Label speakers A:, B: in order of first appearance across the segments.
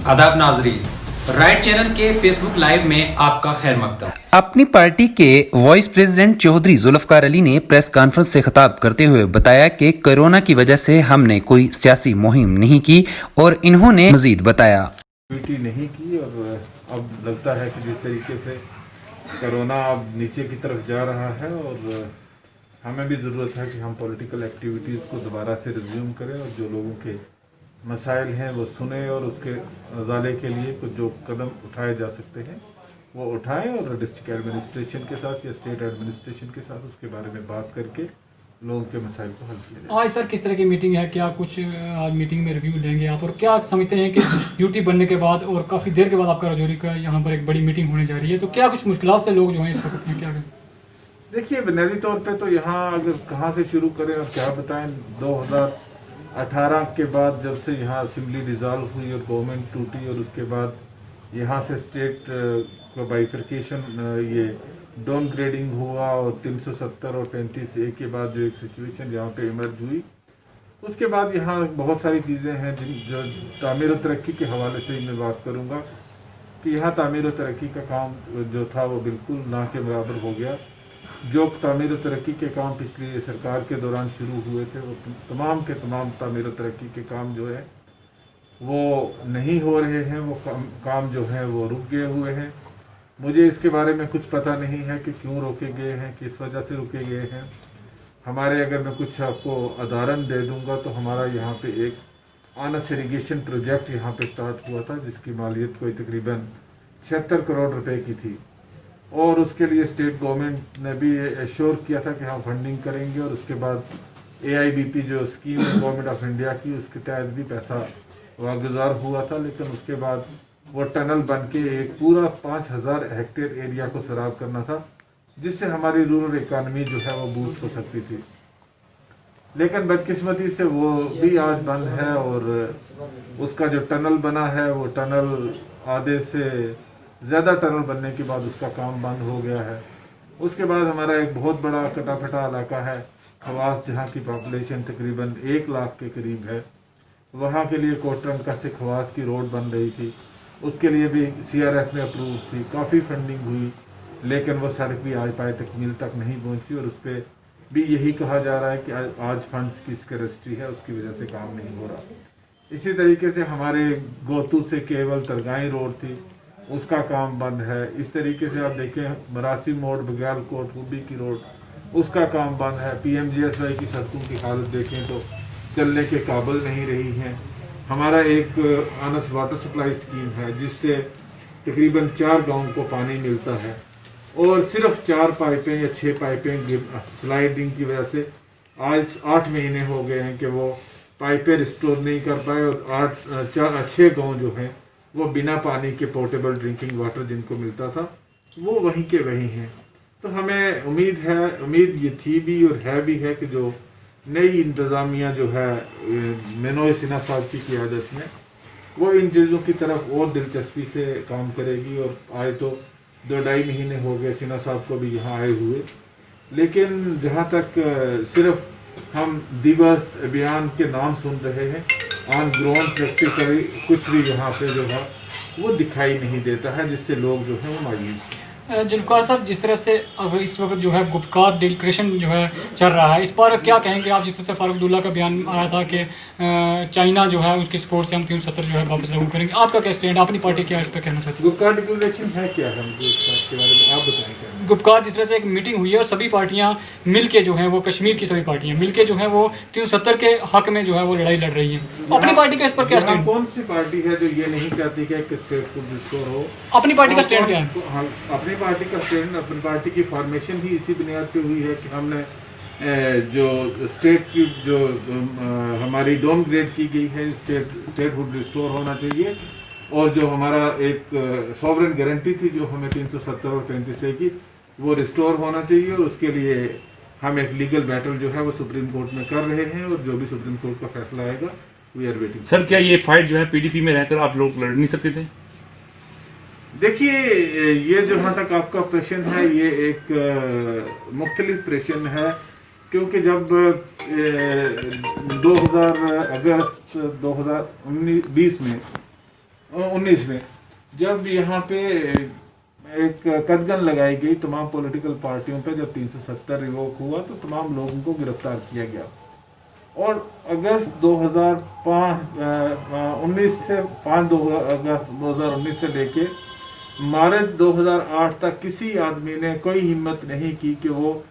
A: आदाब नाजरीन, right channel के फेसबुक लाइव में आपका खैर मकदम।
B: अपनी पार्टी के वाइस प्रेसिडेंट चौधरी जुल्फकार अली ने प्रेस कॉन्फ्रेंस से खिताब करते हुए बताया कि कोरोना की वजह से हमने कोई सियासी मुहिम नहीं की और इन्होंने मजीद बताया
C: नहीं की और अब लगता है कि जिस तरीके से कोरोना अब नीचे की तरफ जा रहा है और हमें भी ज़रूरत है कि हम पॉलिटिकल एक्टिविटीज़ को दोबारा से रिज्यूम करें और जो लोगों के मसाइल हैं वो सुने और उसके अजाले के लिए कुछ जो कदम उठाए जा सकते हैं वो उठाएं और डिस्ट्रिक्ट एडमिनिस्ट्रेशन के साथ या स्टेट एडमिनिस्ट्रेशन के साथ उसके बारे में बात करके लोगों के मसाइल को हल किया जाए।
D: आज सर किस तरह की मीटिंग है, क्या कुछ आज मीटिंग में रिव्यू लेंगे आप, और क्या समझते हैं कि यूटी बनने के बाद और काफ़ी देर के बाद आपका राजौरी का यहाँ पर एक बड़ी मीटिंग होने जा रही है, तो क्या कुछ मुश्किलात से लोग जो हैं इस वक्त हैं, क्या करें?
C: देखिए, बुनियादी तौर पे तो यहाँ अगर कहाँ से शुरू करें और क्या बताएं, 2018 के बाद जब से यहाँ असेंबली डिज़ोल्व हुई और गवर्नमेंट टूटी और उसके बाद यहाँ से स्टेट का बाइफर्केशन ये डाउन ग्रेडिंग हुआ और 370 और 35A के बाद जो एक सिचुएशन यहाँ पे इमर्ज हुई, उसके बाद यहाँ बहुत सारी चीज़ें हैं जो तामीर और तरक्की के हवाले से ही मैं बात करूँगा कि यहाँ तामीर और तरक्की का काम जो था वो बिल्कुल ना के बराबर हो गया। जो तामीर और तरक्की के काम पिछली सरकार के दौरान शुरू हुए थे वो तमाम के तमाम तामीर और तरक्की के काम जो है वो नहीं हो रहे हैं, वो काम जो है वो रुक गए हुए हैं। मुझे इसके बारे में कुछ पता नहीं है कि क्यों रोके गए हैं, किस वजह से रुके गए हैं। हमारे अगर मैं कुछ आपको उदाहरण दे दूंगा तो हमारा यहाँ पे एक आनस इरिगेशन प्रोजेक्ट यहाँ पे स्टार्ट हुआ था जिसकी मालियत कोई तकरीबन 76 करोड़ रुपए की थी और उसके लिए स्टेट गवर्नमेंट ने भी एश्योर किया था कि हम फंडिंग करेंगे और उसके बाद AIBP जो स्कीम है गवर्नमेंट ऑफ इंडिया की उसके तहत भी पैसा वागुजार हुआ था, लेकिन उसके बाद वो टनल बन के एक पूरा 5000 हेक्टेयर एरिया को सराब करना था जिससे हमारी रूरल इकानमी जो है वो बूस्ट हो सकती थी, लेकिन बदकिस्मती से वो भी आज बंद है और उसका जो टनल बना है वो टनल आधे से ज़्यादा टनल बनने के बाद उसका काम बंद हो गया है। उसके बाद हमारा एक बहुत बड़ा कटा फटा इलाका है खवास जहाँ की पॉपुलेशन तकरीबन 1 लाख के करीब है, वहाँ के लिए कोटरंका से खवास की रोड बन रही थी, उसके लिए भी CRF ने अप्रूव थी, काफ़ी फंडिंग हुई, लेकिन वो सड़क भी आज पाए तकमील तक नहीं पहुँची और उस पर भी यही कहा जा रहा है कि आज फंड्स की स्कैरसिटी है, उसकी वजह से काम नहीं हो रहा। इसी तरीके से हमारे गोतू से केवल तरगाई रोड थी, उसका काम बंद है। इस तरीके से आप देखें मरासी मोड़ बगैर कोट हुबी की रोड उसका काम बंद है। PMGSY की सड़कों की हालत देखें तो चलने के काबिल नहीं रही हैं। हमारा एक आनस वाटर सप्लाई स्कीम है जिससे तकरीबन 4 गाँव को पानी मिलता है और सिर्फ 4 पाइपें या 6 पाइपें स्लाइडिंग की वजह से आज 8 महीने हो गए हैं कि वो पाइपें रिस्टोर नहीं कर पाए और 6 गाँव जो हैं वो बिना पानी के पोर्टेबल ड्रिंकिंग वाटर जिनको मिलता था वो वहीं के वहीं हैं। तो हमें उम्मीद ये थी भी और है भी है कि जो नई इंतज़ामिया जो है मनोज सिन्हा साहब की क़यादत में वो इन चीज़ों की तरफ और दिलचस्पी से काम करेगी और आए तो 2-2.5 महीने हो गए सिन्हा साहब को भी यहाँ आए हुए, लेकिन जहाँ तक सिर्फ हम दिवस अभियान के नाम सुन रहे हैं, ऑन ग्राउंड प्रैक्टिकली कुछ भी यहाँ पे जो है वो दिखाई नहीं देता है जिससे लोग जो है वो मायूस हैं।
D: जुल्फकार साहब, जिस तरह से अब इस वक्त जो है गुपकार डिक्लेरेशन जो है चल रहा है, इस पर क्या कहेंगे आप? जिस तरह से फारूक अब्दुल्ला का बयान आया था कि चाइना जो है उसकी सपोर्ट से हम 370 जो है वापस लागू करेंगे, आपका क्या स्टैंड, अपनी पार्टी क्या इस पर कहना चाहती है?
C: गुपकार डिक्लेरेशन है क्या है, मुझे इसके बारे में आप बताएं।
D: गुपकार जिस तरह से एक मीटिंग हुई है और सभी पार्टियां मिलके जो है वो कश्मीर की सभी पार्टियां मिलके जो है वो 370 के हक में जो है वो लड़ाई लड़ रही है। अपनी पार्टी का इस पर क्या स्टैंड?
C: कौन सी पार्टी है जो ये नहीं चाहती कि एक स्टेट को रिस्टोर हो?
D: अपनी पार्टी का स्टैंड क्या है?
C: अपनी पार्टी का स्टैंड, अपनी पार्टी की फॉर्मेशन ही इसी बुनियाद पे हुई है कि हमने जो स्टेट की जो हमारी डाउन ग्रेड की गई है स्टेटहुड रिस्टोर होना चाहिए और जो हमारा एक सॉवरेन गारंटी थी जो हमें 370 और 35A की वो रिस्टोर होना चाहिए और उसके लिए हम एक लीगल बैटल जो है वो सुप्रीम कोर्ट में कर रहे हैं और जो भी सुप्रीम कोर्ट का फैसला आएगा वी आर वेटिंग।
E: सर, क्या ये फाइट जो है PDP में रहकर आप लोग लड़ नहीं सकते थे?
C: देखिए, ये जहाँ तक आपका प्रश्न है ये एक मुख्तलिफ प्रश्न है क्योंकि जब 2000 अगस्त 2019-20 में 19 में, जब यहाँ पे एक कदगन लगाई गई तमाम पॉलिटिकल पार्टियों पे, जब 370 रिवोक हुआ तो तमाम लोगों को गिरफ्तार किया गया। और अगस्त 2019 से 5 अगस्त 2019 से लेके मार्च 2008 तक किसी आदमी ने कोई हिम्मत नहीं की कि वो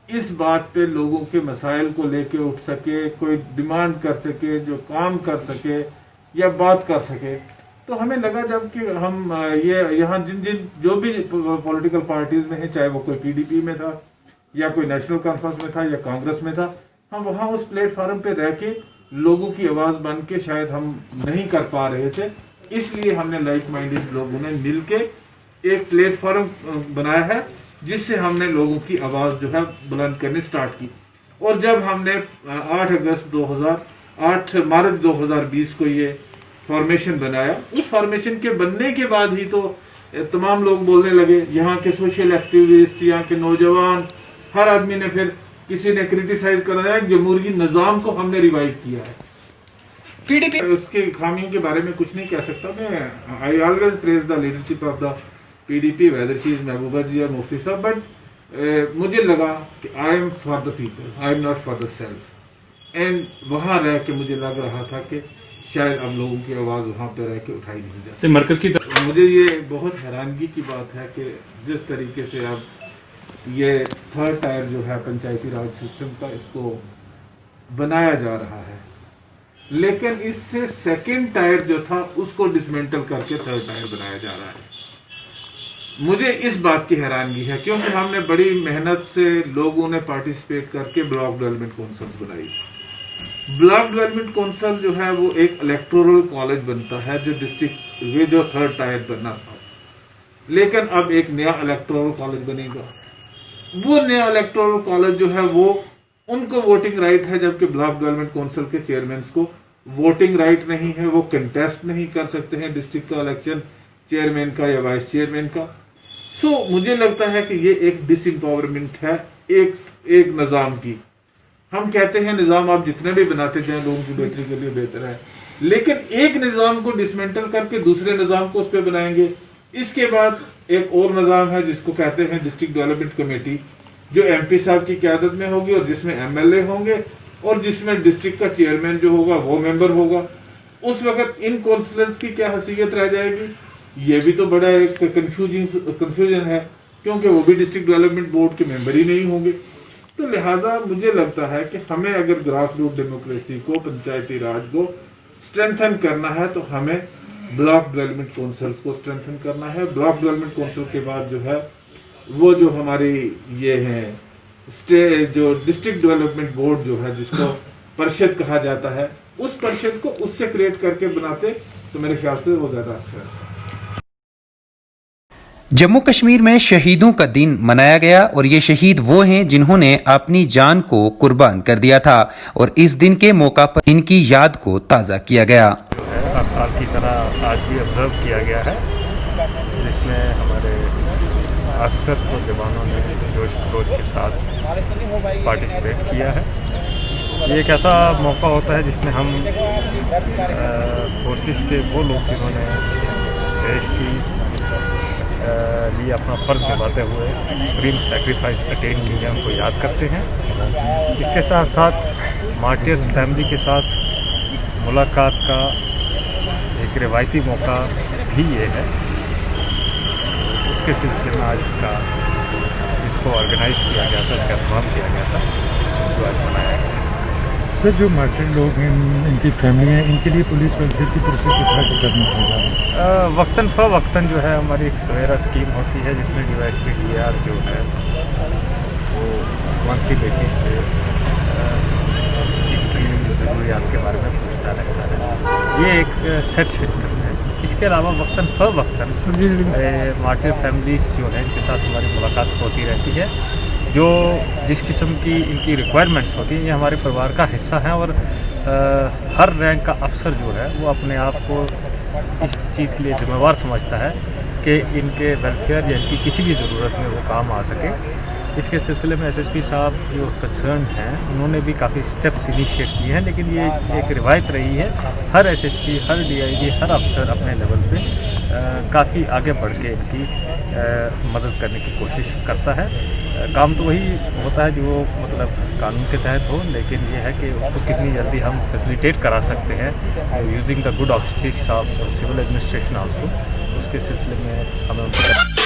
C: इस बात पे लोगों के मसाइल को लेके उठ सके, कोई डिमांड कर सके, जो काम कर सके या बात कर सके। तो हमें लगा जब कि हम ये यहाँ जो भी पॉलिटिकल पार्टीज में है, चाहे वो कोई पीडीपी में था या कोई नेशनल कॉन्फ्रेंस में था या कांग्रेस में था, हम वहाँ उस प्लेटफॉर्म पे रह के लोगों की आवाज बन के शायद हम नहीं कर पा रहे थे, इसलिए हमने लाइक माइंडेड लोगों ने मिलके एक प्लेटफॉर्म बनाया है जिससे हमने लोगों की आवाज जो है बुलंद करनी स्टार्ट की। और जब हमने 8 मार्च 2020 को ये फॉर्मेशन बनाया, उस फॉर्मेशन के बनने के बाद ही तो तमाम लोग बोलने लगे, यहाँ के सोशल एक्टिविस्ट, यहाँ के नौजवान, हर आदमी ने, फिर किसी ने क्रिटिसाइज कराया जमहूरी निजाम को हमने रिवाइव किया है।
D: पीडीपी
C: उसके खामियों के बारे में कुछ नहीं कह सकता मैं। I always praise the leadership of the PDP, whether she is Mehbooba ji या मुफ्ती साहब, बट मुझे लगा कि I am for the people, I am not for the self. And वहां रह के मुझे लग रहा था कि शायद अब लोगों की आवाज वहां पे रह के उठाई नहीं जा सकती।
E: मरकज की तरफ
C: मुझे ये बहुत हैरानगी की बात है कि जिस तरीके से अब ये थर्ड टायर जो है पंचायती राज सिस्टम का, इसको बनाया जा रहा है, लेकिन इससे सेकंड टायर जो था उसको डिसमेंटल करके थर्ड टायर बनाया जा रहा है। मुझे इस बात की हैरानगी है क्योंकि हमने बड़ी मेहनत से लोगों ने पार्टिसिपेट करके ब्लॉक डेवलपमेंट काउंसिल बनाई। ब्लॉक डेवलपमेंट काउंसिल जो है वो एक इलेक्टोरल कॉलेज बनता है, जो डिस्ट्रिक्ट, ये जो थर्ड टायर बनना था, लेकिन अब एक नया इलेक्टोरल कॉलेज बनेगा। वो नया इलेक्टोरल कॉलेज जो है वो उनको वोटिंग राइट है, जबकि ब्लॉक डेवलपमेंट काउंसिल के चेयरमैन को वोटिंग राइट नहीं है, वो कंटेस्ट नहीं कर सकते हैं डिस्ट्रिक्ट का इलेक्शन चेयरमैन का या वाइस चेयरमैन का। सो मुझे लगता है कि ये एक डिसएम्पावरमेंट है एक निजाम की। हम कहते हैं निजाम आप जितने भी बनाते जाएं लोगों की बेहतरी के लिए बेहतर है, लेकिन एक निजाम को डिसमेंटल करके दूसरे निजाम को उस पर बनाएंगे। इसके बाद एक और निजाम है जिसको कहते हैं डिस्ट्रिक्ट डेवलपमेंट कमेटी, जो एमपी साहब की क़यादत में होगी और जिसमें एमएलए होंगे और जिसमें डिस्ट्रिक्ट का चेयरमैन जो होगा वो मेंबर होगा। उस वक्त इन काउंसलर्स की क्या हैसियत रह जाएगी, ये भी तो बड़ा एक कंफ्यूजन है, क्योंकि वो भी डिस्ट्रिक्ट डेवलपमेंट बोर्ड के मेंबर ही नहीं होंगे। तो लिहाजा मुझे लगता है कि हमें अगर ग्रास रूट डेमोक्रेसी को, पंचायती राज को स्ट्रेंथन करना है तो हमें ब्लॉक डेवलपमेंट काउंसिल्स को स्ट्रेंथन करना है। ब्लॉक डेवलपमेंट काउंसिल के बाद जो है वो जो हमारी ये है जो डिस्ट्रिक्ट डेवलपमेंट बोर्ड जो है, जिसको परिषद कहा जाता है, उस परिषद को उससे क्रिएट करके बनाते तो मेरे ख्याल से वो ज्यादा अच्छा है।
B: जम्मू कश्मीर में शहीदों का दिन मनाया गया और ये शहीद वो हैं जिन्होंने अपनी जान को कुर्बान कर दिया था और इस दिन के मौका पर इनकी याद को ताज़ा किया गया।
F: हर साल की तरह आज भी ऑब्जर्व किया गया है, जिसमें हमारे अफसर्स और जवानों ने जोश खरोश के साथ पार्टिसिपेट किया है। ये एक ऐसा मौका होता है जिसमें हम फोर्सेस के वो लोग जिन्होंने देश की लिए अपना फ़र्ज़ निभाते हुए सुप्रीम सैक्रिफाइस अटेन किए हैं, उनको याद करते हैं। इसके साथ साथ मार्टियर्स फैमिली के साथ मुलाकात का एक रिवायती मौका भी ये है। उसके सिलसिले में आज इसको ऑर्गेनाइज किया गया था, इसका एहतमाम किया गया था, जो आज मनाया गया।
G: सर, जो मार्टियर लोग हैं, इनकी फैमिली हैं, इनके लिए पुलिस वेलफेयर की तरफ से किस तरह के कदम उठाए जा रहे हैं?
F: वक्तन फ़वक्तन जो है हमारी एक सवेरा स्कीम होती है, जिसमें DYSP DR जो है वो मंथली बेसिस पे इनकी ज़रूरियात के बारे में पूछता रहता है। ये एक सेट सिस्टम है। इसके अलावा वक्तन फ़वक्तन मार्टियर फैमिलीज़ जो हैं इनके साथ हमारी मुलाकात होती रहती है। जो जिस किस्म की इनकी रिक्वायरमेंट्स होती हैं ये हमारे परिवार का हिस्सा है और हर रैंक का अफसर जो है वो अपने आप को इस चीज़ के लिए जिम्मेवार समझता है कि इनके वेलफेयर या इनकी किसी भी ज़रूरत में वो काम आ सके। इसके सिलसिले में एसएसपी साहब जो कंसर्न हैं उन्होंने भी काफ़ी स्टेप्स इनिशिएट किए हैं, लेकिन ये एक रिवायत रही है हर एसएसपी, हर डीआईजी, हर अफसर अपने लेवल पे काफ़ी आगे बढ़ के इनकी मदद करने की कोशिश करता है। काम तो वही होता है जो मतलब कानून के तहत हो, लेकिन ये है कि उसको कितनी जल्दी हम फैसिलिटेट करा सकते हैं using the good office of civil administration also, उसके सिलसिले में हमें उनसे